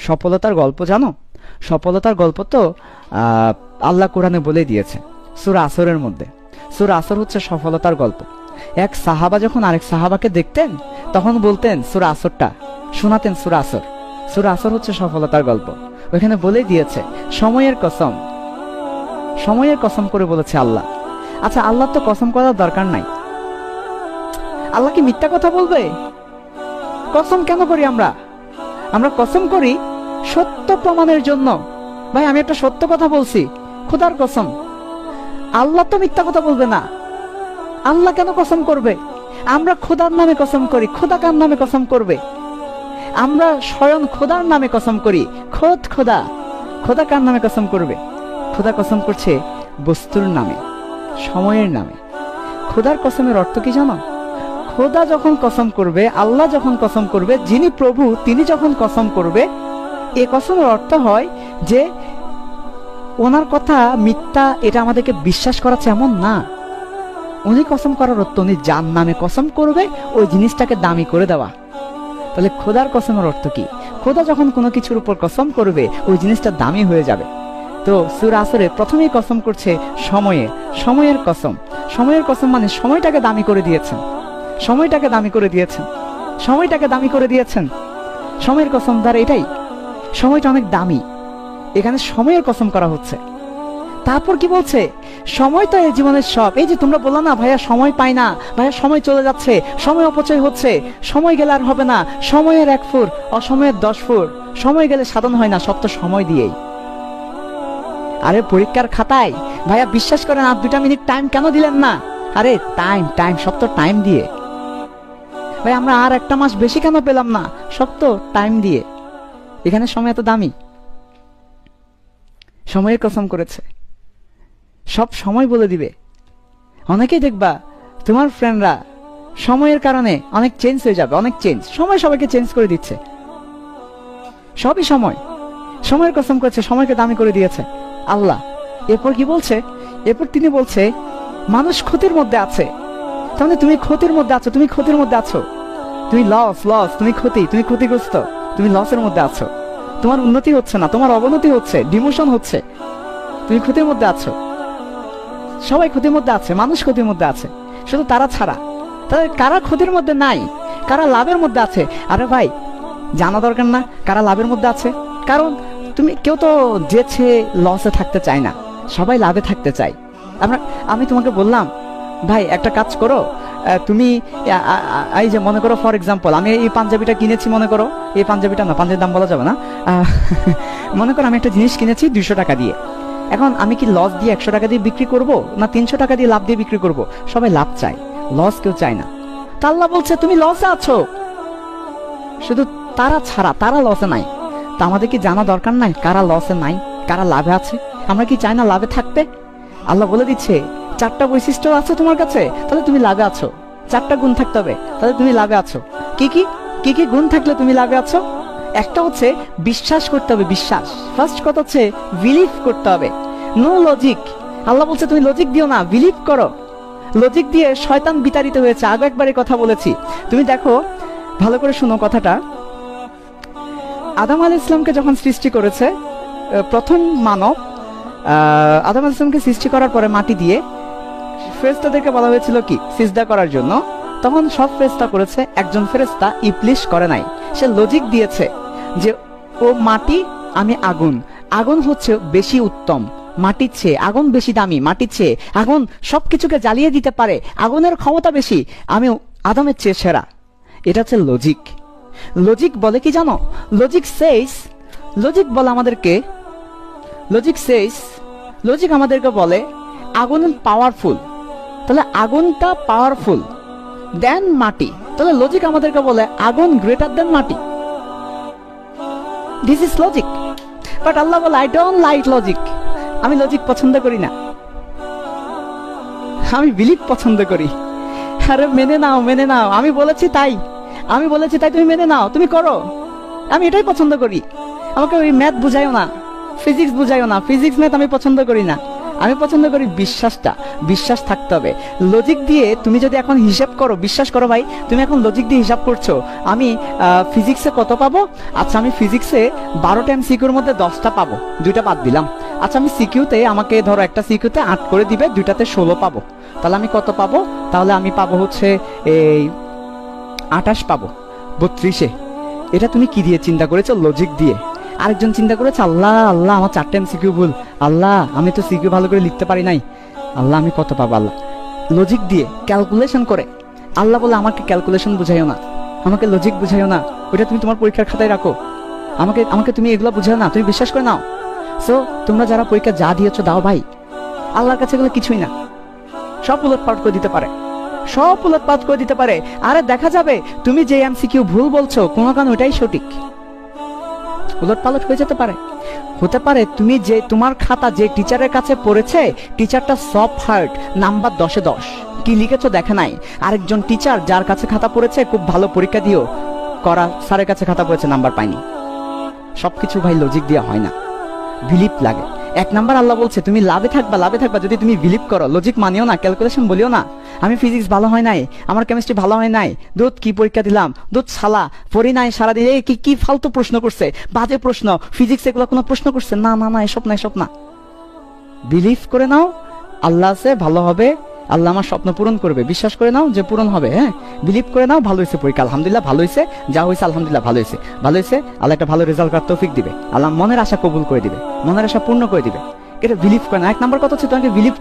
সফলতার গল্প জানো? সফলতার গল্প তো আল্লাহ কোরআনে বলে দিয়েছে সূরা আসরের মধ্যে। সূরা আসর হচ্ছে সফলতার গল্প। এক সাহাবা যখন আরেক সাহাবাকে দেখতেন তখন বলতেন সূরা আসরটা, শোনাতেন সূরা আসর। সূরা আসর হচ্ছে সফলতার গল্প। ওইখানে বলে দিয়েছে সময়ের কসম, সময়ের কসম করে বলেছে আল্লাহ। আচ্ছা, আল্লাহ তো কসম করার দরকার নাই। আল্লাহ কি মিথ্যা কথা বলবে? কসম কেন করি আমরা? আমরা কসম করি সত্য প্রমাণের জন্য। ভাই, আমি একটা সত্য কথা বলছি, খোদার কসম। আল্লাহ তো মিথ্যা কথা বলবে না। আল্লাহ কেন কসম করবে? আমরা খোদার নামে কসম করি। খোদা কার নামে কসম করবে? আমরা স্বয়ং খোদার নামে কসম করি। খোদা, খোদা কার নামে কসম করবে? খোদা কসম করছে বস্তুর নামে, সময়ের নামে। খোদার কসমের অর্থ কি জানো? খোদা যখন কসম করবে, আল্লাহ যখন কসম করবে, যিনি প্রভু তিনি যখন কসম করবে, এ কসমের অর্থ হয় যে ওনার কথা মিথ্যা এটা আমাদেরকে বিশ্বাস করাচ্ছে এমন না। উনি কসম করার অর্থ উনি যার নামে কসম করবে ওই জিনিসটাকে দামি করে দেওয়া। তাহলে খোদার কসমের অর্থ কি? খোদা যখন কোনো কিছুর উপর কসম করবে ওই জিনিসটা দামি হয়ে যাবে। তো সূরা আসরে প্রথমেই কসম করছে সময়ের কসম। সময়ের কসম মানে সময়টাকে দামি করে দিয়েছেন, সময়টাকে দামি করে দিয়েছেন, সময়টাকে দামি করে দিয়েছেন। সময়ের কসম দ্বারা এটাই, সময়টা অনেক দামি। এখানে সময়ের কসম করা হচ্ছে। তারপর কি বলছে? সময় তো এই জীবনের সব। এই যে তোমরা বললা না ভাইয়া সময় পাই না, ভাইয়া সময় চলে যাচ্ছে, সময় অপচয় হচ্ছে, সময় গেলে আর হবে না, সময়ের 1 ফুট অসময়ের 10 ফুট, সময় গেলে সাধন হয় না, সব তো সময় দিয়েই। আরে পরীক্ষার খাতায় ভাইয়া বিশ্বাস করেন আর 2টা মিনিট টাইম কেন দিলেন না? আরে টাইম সব তো টাইম দিয়ে। ভাই আমরা আর 1টা মাস বেশি কেন পেলাম না? সব তো টাইম দিয়ে। এখানে সময় এত দামি। সময়ের কসম করেছে, সব সময় বলে দিবে। অনেকেই দেখবা তোমার ফ্রেন্ডরা সময়ের কারণে অনেক চেঞ্জ হয়ে যাবে, অনেক চেঞ্জ। সময় সবাইকে চেঞ্জ করে দিচ্ছে, সবই সময়। সময়ের কসম করেছে, সময়কে দামি করে দিয়েছে আল্লাহ। এরপর কি বলছে? এরপর তিনি বলছে মানুষ ক্ষতির মধ্যে আছে। তাহলে তুমি ক্ষতির মধ্যে আছো, তুমি ক্ষতির মধ্যে আছো, তুমি লস, তুমি ক্ষতিগ্রস্ত, তুমি লসের মধ্যে আছো। তোমার উন্নতি হচ্ছে না, তোমার অবনতি হচ্ছে, ডিমোশন হচ্ছে, তুমি ক্ষতির মধ্যে আছো। সবাই ক্ষতির মধ্যে আছে, মানুষ ক্ষতির মধ্যে আছে, শুধু তারা ছাড়া। তাহলে কারা ক্ষতির মধ্যে নাই, কারা লাভের মধ্যে আছে? আরে ভাই জানা দরকার না কারা লাভের মধ্যে আছে? কারণ কেউ তো যেছে লসে থাকতে চায় না, সবাই লাভে থাকতে চায়। আমি তোমাকে বললাম ভাই একটা কাজ করো, তুমি এই যে মনে করো ফর এক্সাম্পল আমি এই পাঞ্জাবিটা কিনেছি, মনে করো এই পাঞ্জাবিটা না, পাঞ্জাবির দাম বলা যাবে না, মনে করো আমি একটা জিনিস কিনেছি 200 টাকা দিয়ে। এখন আমি কি লস দিয়ে 100 টাকা দিয়ে বিক্রি করব না 300 টাকা দিয়ে লাভ দিয়ে বিক্রি করব? সবাই লাভ চায়, লস কেউ চায় না। তা আল্লাহ বলছে তুমি লসে আছো, শুধু তারা ছাড়া, তারা লসে নাই। তা আমাদের কি জানা দরকার নাই কারা লসে নাই, কারা লাভে আছে? আমরা কি চাই না লাভে থাকতে? আল্লাহ বলে দিচ্ছে 4টা বৈশিষ্ট্য আছে তোমার কাছে, তাহলে তুমি লাভে আছো। 4টা গুণ থাকতে হবে, তাহলে তুমি লাভে আছো। কি কি গুণ থাকলে তুমি লাভে আছো? একটা হচ্ছে বিশ্বাস করতে হবে, বিশ্বাস। ফার্স্ট কথা হচ্ছে বিলিভ করতে হবে, নো লজিক। আল্লাহ বলছে তুমি লজিক দিও না, বিলিভ করো। লজিক দিয়ে শয়তান বিতাড়িত হয়েছে, আগে একবারে কথা বলেছি। তুমি দেখো ভালো করে শুনো কথাটা। আদম আলাইহিস সালামকে যখন সৃষ্টি করেছে, প্রথম মানব আদম আলাইহিস সালামকে সৃষ্টি করার পরে মাটি দিয়ে ফেরেশতাদেরকে বলা হয়েছিল কি সিজদা করার জন্য। তখন সব ফেরেশতা করেছে, একজন ফেরেশতা ইবলিস করে নাই। সে লজিক দিয়েছে যে ও মাটি, আমি আগুন, আগুন হচ্ছে বেশি উত্তম মাটির চেয়ে, আগুন বেশি দামি মাটির চেয়ে, আগুন সবকিছুকে জ্বালিয়ে দিতে পারে, আগুনের ক্ষমতা বেশি, আমি আদমের চেয়ে সেরা। এটা হচ্ছে লজিক। লজিক বলে কি জানো? লজিক বলে আমাদেরকে, লজিক আমাদেরকে বলে আগুন পাওয়ারফুল, তাহলে আগুনটা পাওয়ারফুল দেন মাটি, তাহলে লজিক আমাদেরকে বলে আগুন গ্রেটার দেন মাটি। This is logic. বাট আল্লাহ বলে আই ডোন্ট লাইক লজিক। আমি লজিক পছন্দ করি না, আমি বিলিভ পছন্দ করি। আরে মেনে নাও, আমি বলেছি তাই তুমি মেনে নাও, তুমি করো। আমি এটাই পছন্দ করি। আমাকে ওই ম্যাথ বুঝাইও না, ফিজিক্স বুঝাইও না, ফিজিক্স ম্যাথ আমি পছন্দ করি না। আমি পছন্দ করি বিশ্বাসটা। বিশ্বাস থাকতে হবে। লজিক দিয়ে তুমি যদি এখন হিসাব করো, বিশ্বাস করো ভাই, তুমি এখন লজিক দিয়ে হিসাব করছো আমি ফিজিক্সে কত পাবো। আচ্ছা আমি ফিজিক্সে 12টা এমসিকিউর মধ্যে 10টা পাবো, 2টা বাদ দিলাম। আচ্ছা আমি সিকিউতে, আমাকে ধরো একটা সিকিউতে 8 করে দিবে, 2টাতে 16 পাবো, তাহলে আমি কত পাবো? তাহলে আমি পাবো হচ্ছে এই 28 পাবো 32-এ। এটা তুমি কি দিয়ে চিন্তা করেছো? লজিক দিয়ে। আরেকজন চিন্তা করেছে আল্লাহ আল্লাহ আমার 4টা এমসিকিউ ভুল, আল্লাহ আমি তো সিকিউ ভালো করে লিখতে পারি নাই, আল্লাহ আমি কত পাবো? আল্লাহ লজিক দিয়ে ক্যালকুলেশন করে। আল্লাহ বলে আমাকে ক্যালকুলেশন বুঝাইও না, আমাকে লজিক বুঝাইও না, ওইটা তুমি তোমার পরীক্ষার খাতায় রাখো, আমাকে আমাকে তুমি এগুলো বুঝাও না, তুমি বিশ্বাস করে নাও। সো তোমরা যারা পরীক্ষা যা দিয়েছো দাও ভাই, আল্লাহর কাছে এগুলো কিছুই না, সব উলটপালট করে দিতে পারে, সব উলটপালট করে দিতে পারে। আরে দেখা যাবে তুমি যে এমসিকিউ ভুল বলছো কোনো কারণ ওইটাই সঠিক, উলটপালট হয়ে যেতে পারে। হতে পারে তুমি যে তোমার খাতা যে টিচারের কাছে পড়েছে, টিচারটা সফট হার্ট, নাম্বার 10-এ 10, কি লিখেছো দেখে নাই। আরেকজন টিচার যার কাছে খাতা পড়েছে খুব ভালো পরীক্ষা দিও, করা স্যারের কাছে খাতা পড়েছে, নাম্বার পাইনি। সবকিছু ভাই লজিক দিয়ে হয় না, বিলিভ লাগে। 1 নাম্বার আল্লাহ বলছে তুমি লাভে থাকবা, লাভে থাকবা যদি তুমি বিলিভ করো। লজিক মানিও না, ক্যালকুলেশন বলিও না। আমি ফিজিক্স ভালো হয় নাই, আমার কেমিস্ট্রি ভালো হয় নাই, দুধ কি পরীক্ষা দিলাম, দুধ ছালা পড়ি নাই সারাদিন, এই কি কি ফালতু প্রশ্ন করছে, বাজে প্রশ্ন, ফিজিক্স এগুলো কোনো প্রশ্ন করছে না, না না এসব না, এসব না। বিলিভ করে নাও আল্লাহ আছে, ভালো হবে, আল্লাহ আমার স্বপ্ন পূরণ করবে, বিশ্বাস করে নাও যে পূরণ হবে। হ্যাঁ, বিলিভ করে নাও, ভালো হয়েছে পরীক্ষা, আলহামদুলিল্লাহ ভালো হয়েছে, যা হয়েছে আলহামদুলিল্লাহ ভালো হয়েছে, ভালো হয়েছে, আল্লাহ একটা ভালো রেজাল্ট করার তৌফিক দিবে, আল্লাহ মনের আশা কবুল করে দিবে, মনের আশা পূর্ণ করে দিবে। এটা বিলিভ করে না। 1 নাম্বার কথা হচ্ছে তোমাকে বিলিভ